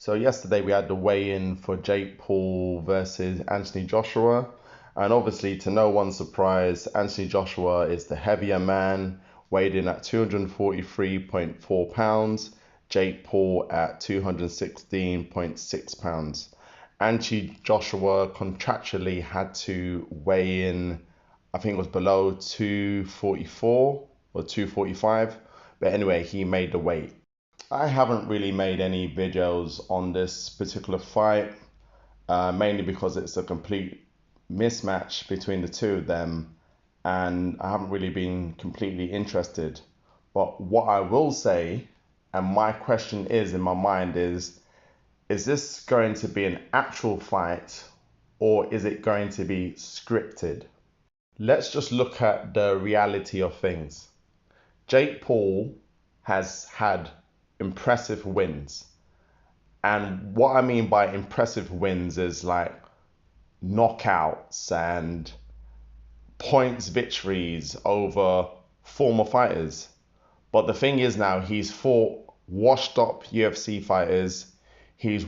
So yesterday we had the weigh-in for Jake Paul versus Anthony Joshua. And obviously, to no one's surprise, Anthony Joshua is the heavier man, weighed in at 243.4 pounds, Jake Paul at 216.6 pounds. Anthony Joshua contractually had to weigh in, I think it was below 244 or 245. But anyway, he made the weight. I haven't really made any videos on this particular fight, mainly because it's a complete mismatch between the two of them, and I haven't really been completely interested. But what I will say, and my question is in my mind is this going to be an actual fight or is it going to be scripted? Let's just look at the reality of things. Jake Paul has had impressive wins. And what I mean by impressive wins is like knockouts and points victories over former fighters. But the thing is now he's fought washed up UFC fighters. He's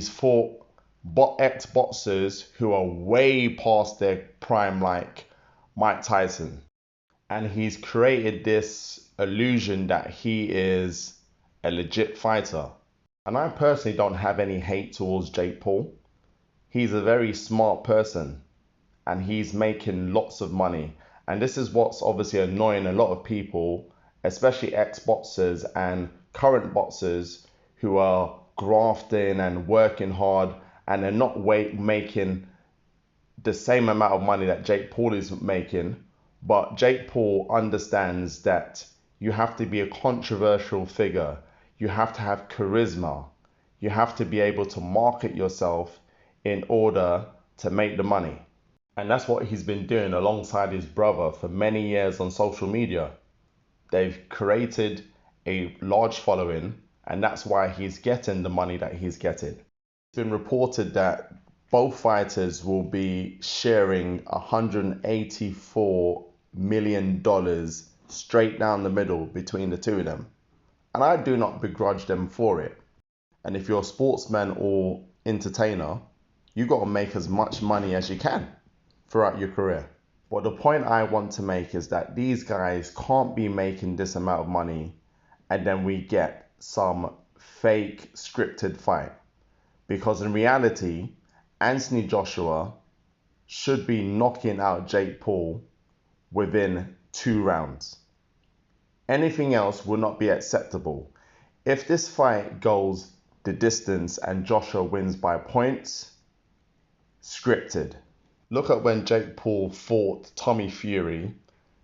fought ex-boxers who are way past their prime, like Mike Tyson. And he's created this illusion that he is a legit fighter. And I personally don't have any hate towards Jake Paul. He's a very smart person and he's making lots of money. And this is what's obviously annoying a lot of people, especially ex-boxers and current boxers who are grafting and working hard, and they're not making the same amount of money that Jake Paul is making. But Jake Paul understands that you have to be a controversial figure. You have to have charisma. You have to be able to market yourself in order to make the money. And that's what he's been doing alongside his brother for many years on social media. They've created a large following, and that's why he's getting the money that he's getting. It's been reported that both fighters will be sharing $184 million straight down the middle between the two of them. And I do not begrudge them for it. And if you're a sportsman or entertainer, you got to make as much money as you can throughout your career. But the point I want to make is that these guys can't be making this amount of money and then we get some fake scripted fight. Because in reality, Anthony Joshua should be knocking out Jake Paul within 2 rounds. Anything else will not be acceptable. If this fight goes the distance and Joshua wins by points, scripted. Look at when Jake Paul fought Tommy Fury,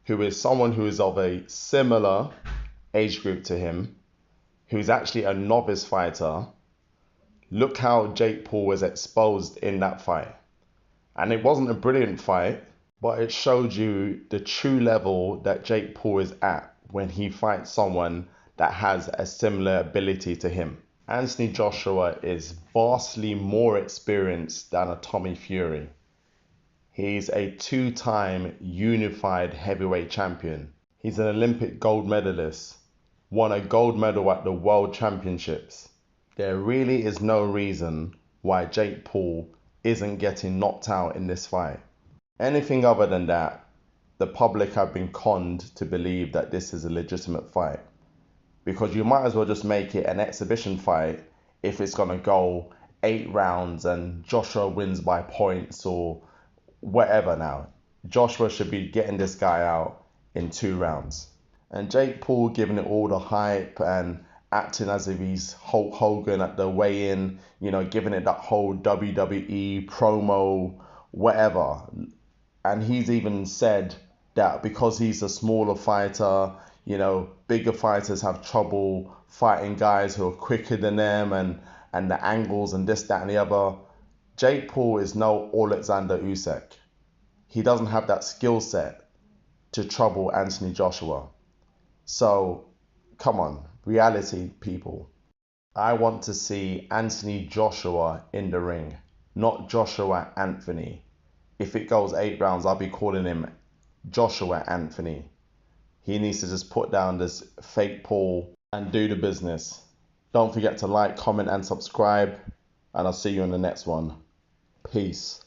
who is someone who is of a similar age group to him, who's actually a novice fighter. Look how Jake Paul was exposed in that fight. And it wasn't a brilliant fight, but it showed you the true level that Jake Paul is at when he fights someone that has a similar ability to him. Anthony Joshua is vastly more experienced than a Tommy Fury. He's a 2-time unified heavyweight champion. He's an Olympic gold medalist, won a gold medal at the World Championships. There really is no reason why Jake Paul isn't getting knocked out in this fight. Anything other than that, the public have been conned to believe that this is a legitimate fight. Because you might as well just make it an exhibition fight if it's going to go 8 rounds and Joshua wins by points or whatever now. Joshua should be getting this guy out in 2 rounds. And Jake Paul giving it all the hype and acting as if he's Hulk Hogan at the weigh-in, giving it that whole WWE promo, whatever. And he's even said that because he's a smaller fighter, bigger fighters have trouble fighting guys who are quicker than them and the angles and this, that, and the other. Jake Paul is no Alexander Usyk. He doesn't have that skill set to trouble Anthony Joshua. So, come on, reality, people. I want to see Anthony Joshua in the ring, not Joshua Anthony. If it goes 8 rounds, I'll be calling him Joshua Anthony. He needs to just put down this fake Paul and do the business. Don't forget to like, comment, and subscribe. And I'll see you in the next one. Peace.